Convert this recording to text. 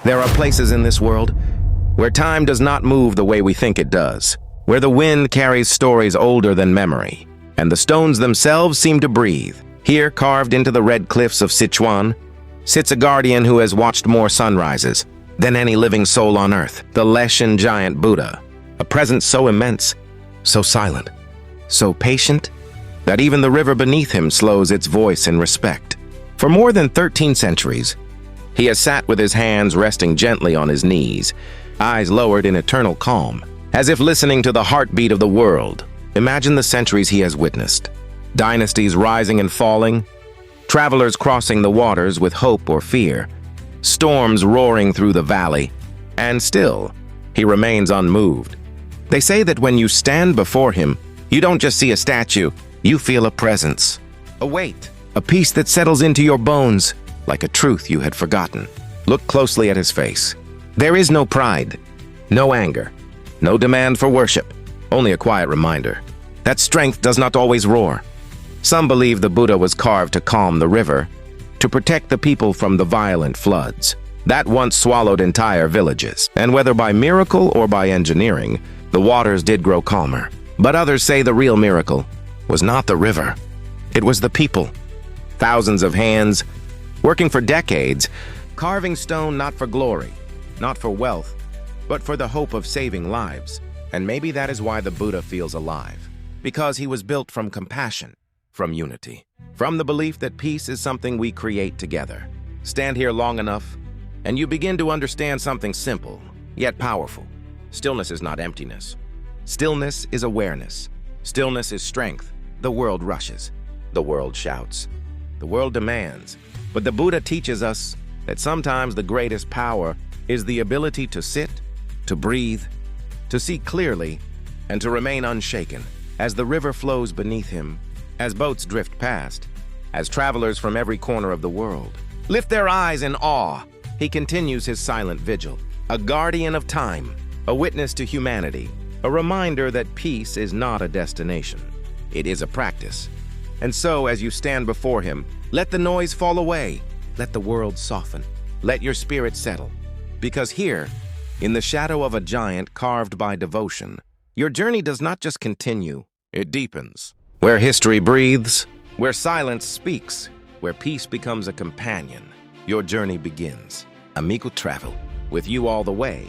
There are places in this world where time does not move the way we think it does, where the wind carries stories older than memory, and the stones themselves seem to breathe. Here, carved into the red cliffs of Sichuan, sits a guardian who has watched more sunrises than any living soul on earth, the Leshan Giant Buddha, a presence so immense, so silent, so patient, that even the river beneath him slows its voice in respect. For more than 13 centuries, he has sat with his hands resting gently on his knees, eyes lowered in eternal calm, as if listening to the heartbeat of the world. Imagine the centuries he has witnessed. Dynasties rising and falling, travelers crossing the waters with hope or fear, storms roaring through the valley, and still, he remains unmoved. They say that when you stand before him, you don't just see a statue, you feel a presence, a weight, a peace that settles into your bones, like a truth you had forgotten. Look closely at his face. There is no pride, no anger, no demand for worship, only a quiet reminder that strength does not always roar. Some believe the Buddha was carved to calm the river, to protect the people from the violent floods that once swallowed entire villages. And whether by miracle or by engineering, the waters did grow calmer. But others say the real miracle was not the river, it was the people. Thousands of hands, working for decades, carving stone not for glory, not for wealth, but for the hope of saving lives. And maybe that is why the Buddha feels alive, because he was built from compassion, from unity, from the belief that peace is something we create together. Stand here long enough, and you begin to understand something simple, yet powerful. Stillness is not emptiness. Stillness is awareness. Stillness is strength. The world rushes. The world shouts. The world demands. But the Buddha teaches us that sometimes the greatest power is the ability to sit, to breathe, to see clearly, and to remain unshaken. As the river flows beneath him, as boats drift past, as travelers from every corner of the world lift their eyes in awe, he continues his silent vigil, a guardian of time, a witness to humanity, a reminder that peace is not a destination. It is a practice. And so, as you stand before him, let the noise fall away. Let the world soften. Let your spirit settle. Because here, in the shadow of a giant carved by devotion, your journey does not just continue, it deepens. Where history breathes, where silence speaks, where peace becomes a companion, your journey begins. Amigo Travel, with you all the way.